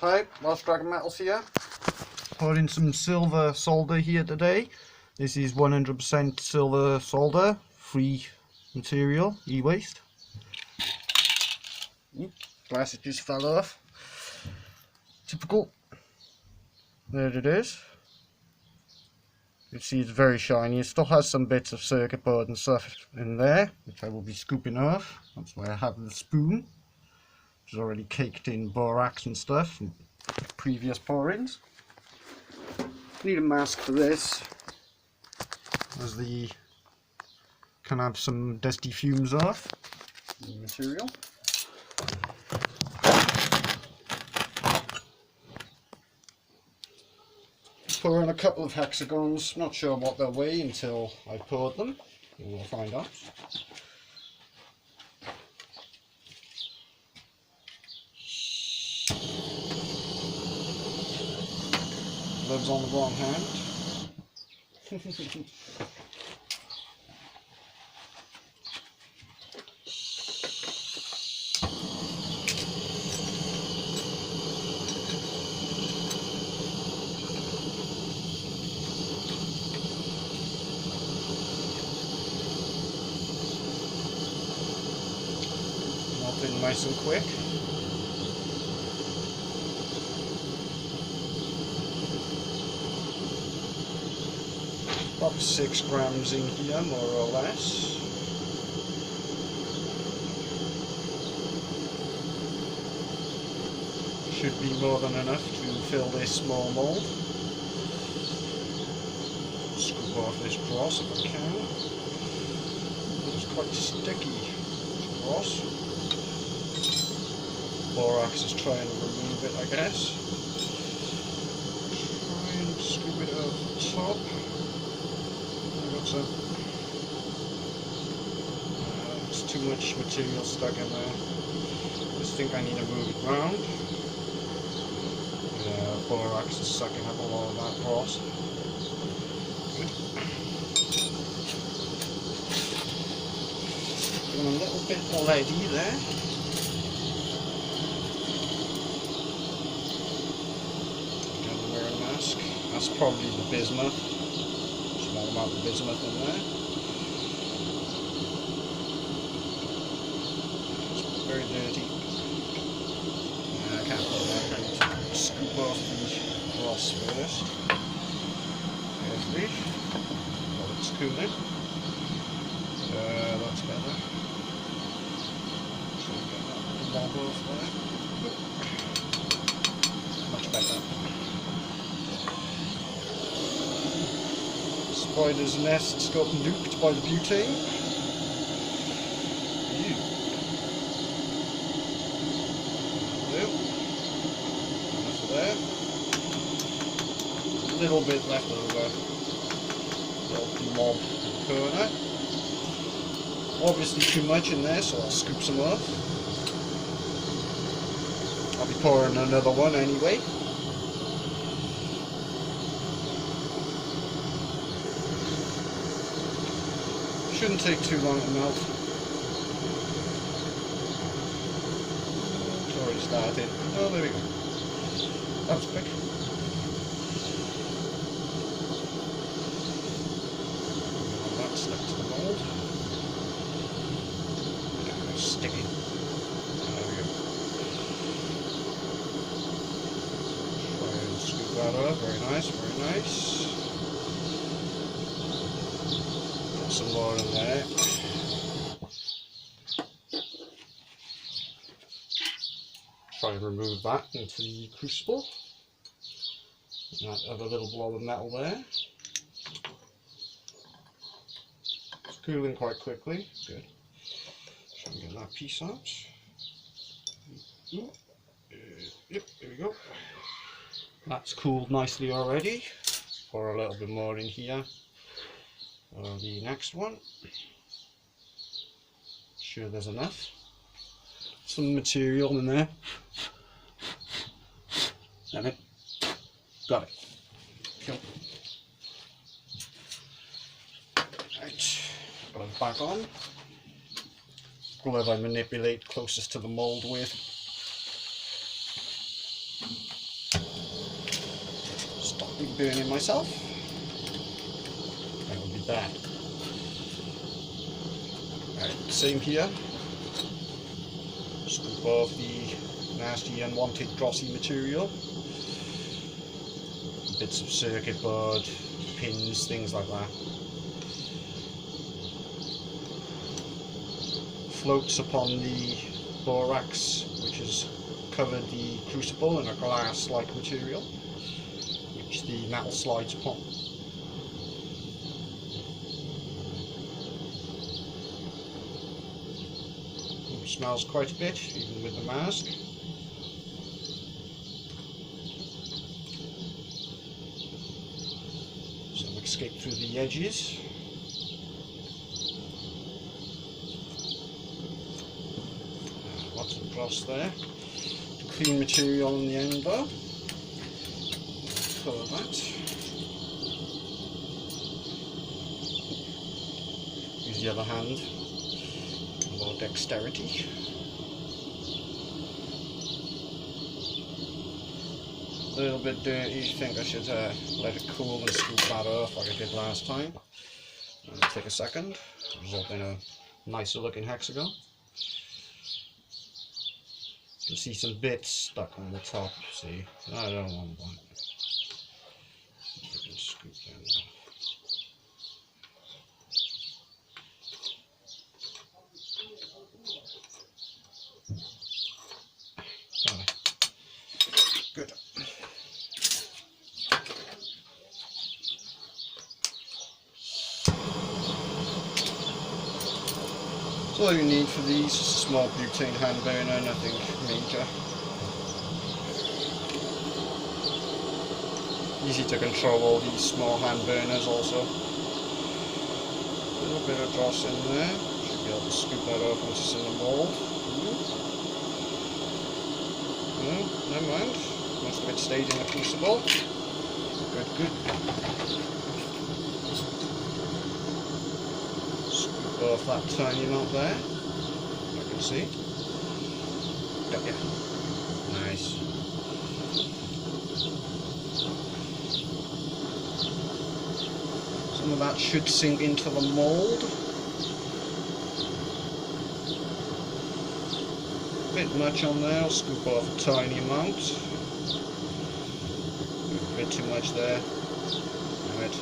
Hi, Lost Dragon Metals here. Pouring some silver solder here today. This is 100% silver solder, free material, e-waste. Glasses just fell off. Typical. There it is. You can see it's very shiny. It still has some bits of circuit board and stuff in there, which I will be scooping off. That's why I have the spoon, which is already caked in borax and stuff from previous pourings. Need a mask for this, as the can have some dusty fumes off the material. Pour in a couple of hexagons. Not sure what they'll weigh until I poured them. We'll find out. Gloves on the wrong hand. Melting nice and quick. About 6 grams in here, more or less. Should be more than enough to fill this small mould. Scoop off this cross if I can. It's quite sticky, this cross. Borax is trying to remove it, I guess. Try and scoop it over the top. There's too much material stuck in there. I just think I need to move it round. Borax is sucking up a lot of that cross. Good. Doing a little bit already there. Gotta wear a mask. That's probably the bismuth. Small amount of bismuth in there. It's very dirty. I can't put that. I need to scoop off the gloss first. There's the. While it's cooling. That's better. So get that blob off there. Much better. Spider's nest's got nuked by the butane. Ew. Enough of there. A little bit left over. Little blob in the corner. Obviously too much in there, so I'll scoop some off. I'll be pouring another one anyway. Shouldn't take too long to melt. It's already started. Oh, there we go. That was quick. That's stuck to the mould. It's sticky. There we go. Try and scoop that up. Very nice, very nice. Some more in there. Try and remove that into the crucible. And that other little blob of metal there. It's cooling quite quickly. Good. Try and get that piece out. Yep, there we go. That's cooled nicely already. Pour a little bit more in here. The next one, sure there's enough. Some material in there. Damn it. Got it. Cool. Right, glove back on. Glove I manipulate closest to the mould with. burning myself. That would be bad. Right, same here. Scoop off the nasty unwanted glossy material. Bits of circuit board, pins, things like that. Floats upon the borax, which has covered the crucible in a glass-like material, which the metal slides upon. It smells quite a bit, even with the mask. Some escape through the edges. Lots of dross there. Clean material on the end though. Cover that. Use the other hand. More dexterity. A little bit dirty. I think I should let it cool and scoop that off like I did last time. Take a second. Result in a nicer looking hexagon. You can see some bits stuck on the top. See, I don't want that. I can scoop them off. Good. So all you need for these is a small butane hand burner, nothing major. Easy to control all these small hand burners also. A little bit of dross in there. Should be able to scoop that off once it's in the mould. No, never mind. Most of it stayed in the crucible. Good, good. Scoop off that tiny amount there. I can see. Got ya. Nice. Some of that should sink into the mould. Bit much on there, I'll scoop off a tiny amount. A bit too much there. Right.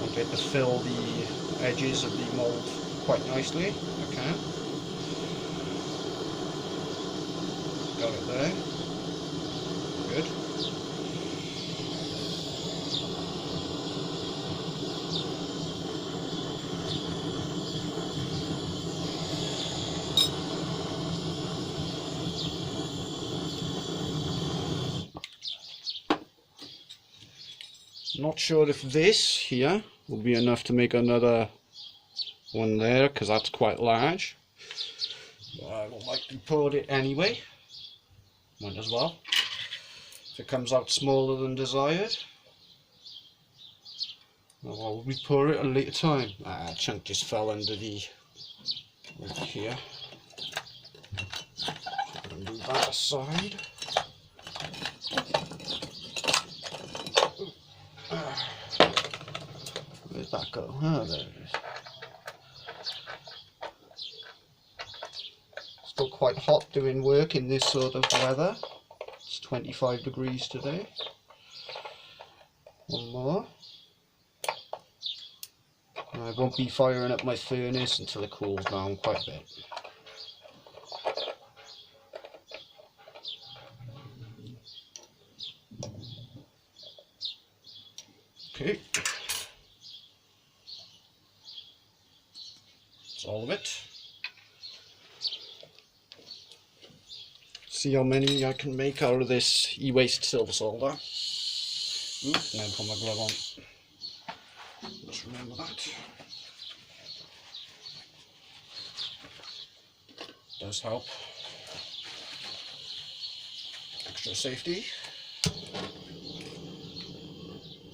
I'll get to fill the edges of the mould quite nicely, if I can. Got it there. Good. Not sure if this here will be enough to make another one there, because that's quite large. But I will likely pour it anyway. Might as well. If it comes out smaller than desired, I'll re-pour it at a later time. Ah, a chunk just fell under the right here. So I'm going to move that aside. Where'd that go? Oh, there it is. Still quite hot doing work in this sort of weather. It's 25 degrees today. One more. I won't be firing up my furnace until it cools down quite a bit. Okay. That's all of it. See how many I can make out of this EWaste silver solder. Oops, now put my glove on. Just remember that. Does help. Extra safety.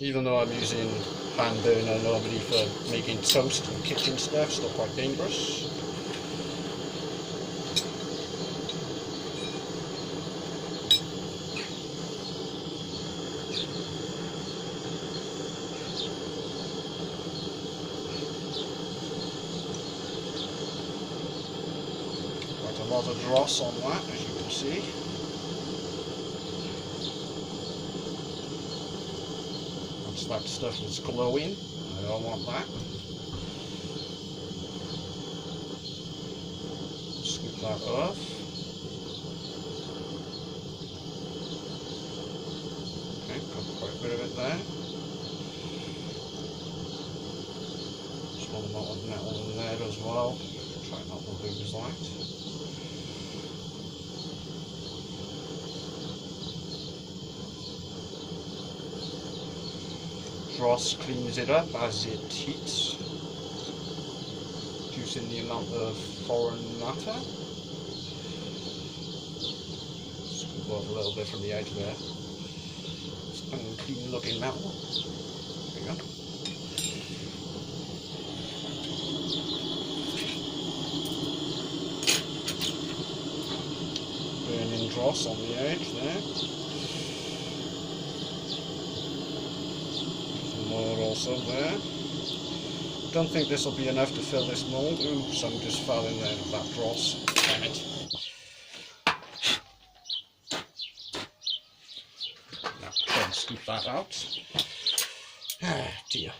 Even though I'm using hand burner normally for making toast and kitchen stuff, still quite dangerous. lot of dross on that, as you can see. That's that stuff that's glowing. I don't want that. Scoop that off. Okay, got quite a bit of it there. Small amount of metal in there as well. Try not to lose that. Dross cleans it up as it heats, reducing the amount of foreign matter. Scoop off a little bit from the edge there. It's unclean looking metal. There you go. Burning dross on the edge there. More also there. Don't think this will be enough to fill this mould. Ooh, some just fell in there with that dross. Damn it. Now try and scoop that out. Ah dear.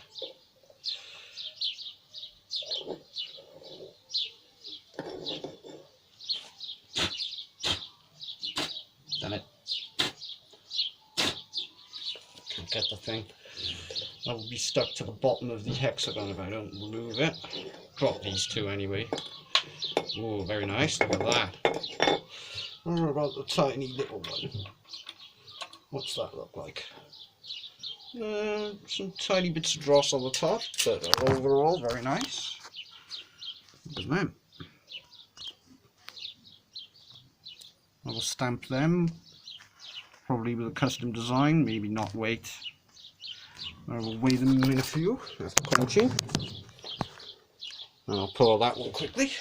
Damn it. Can't get the thing. That will be stuck to the bottom of the hexagon if I don't remove it. Drop these two anyway. Oh, very nice. Look at that. What about the tiny little one? What's that look like? Some tiny bits of dross on the top, but overall very nice. Look at them. I will stamp them, probably with a custom design, maybe not weight. I will weigh them in a few after quenching. And I'll pour that one quickly.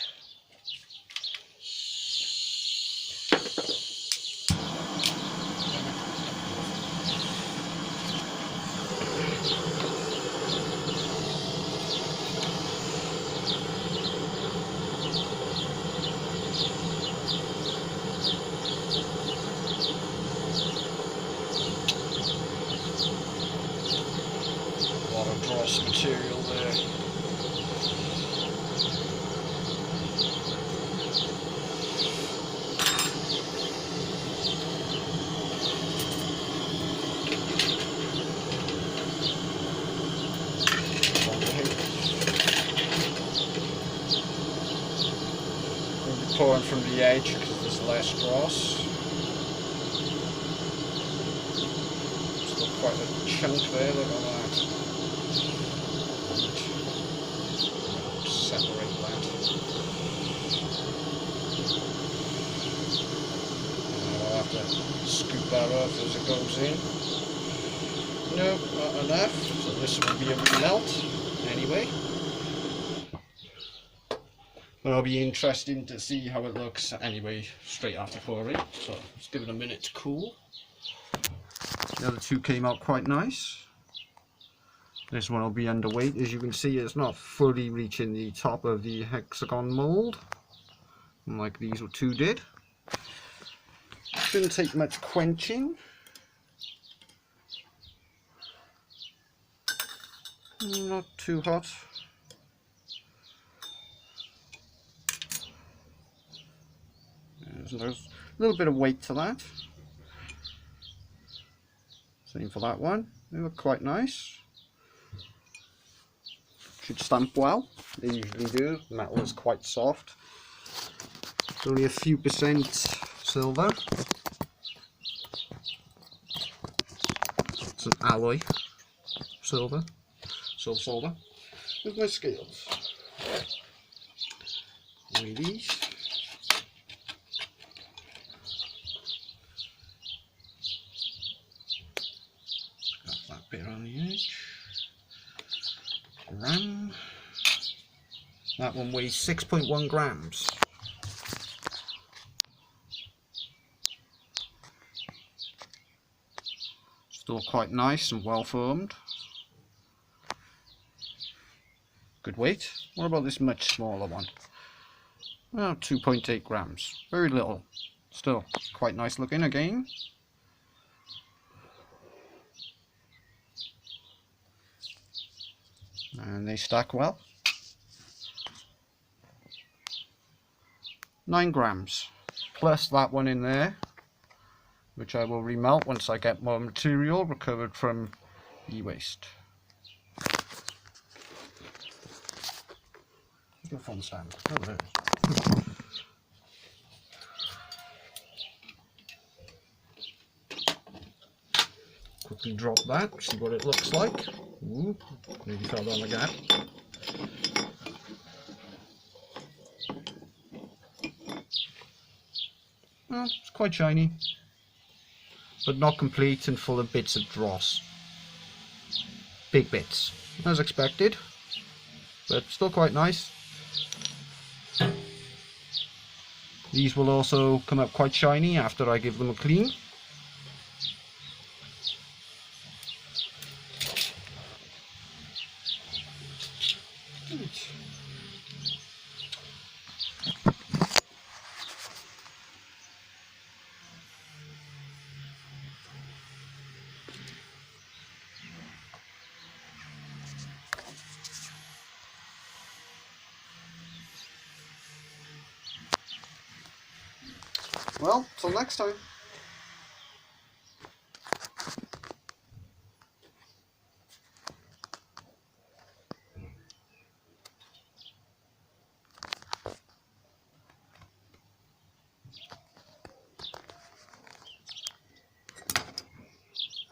Dross material there. We'll be pouring from the edge because there's less dross. Still quite a chunk there, look at that. Separate that. And I'll have to scoop that off as it goes in. No, not enough. So this will be a melt anyway. But it'll be interesting to see how it looks anyway straight after pouring. So let's give it a minute to cool. The other two came out quite nice. This one will be underweight. As you can see, it's not fully reaching the top of the hexagon mould, like these two did. Shouldn't take much quenching. Not too hot. There's a little bit of weight to that. Same for that one. They look quite nice. Should stamp well. They usually do. The metal is quite soft. It's only a few percent silver. It's an alloy silver. Silver solder. With my scales. Weigh these. Got that bit on the edge. Gram. That one weighs 6.1 grams. Still quite nice and well formed. Good weight. What about this much smaller one? Oh, 2.8 grams. Very little. Still quite nice looking again. And they stack well. 9 grams. Plus that one in there, which I will remelt once I get more material recovered from e-waste. Your phone stand. Oh, there it is. Quickly drop that, see what it looks like. Ooh, nearly fell down the gap. Well, it's quite shiny, but not complete and full of bits of dross. Big bits, as expected, but still quite nice. These will also come up quite shiny after I give them a clean. Well, till next time.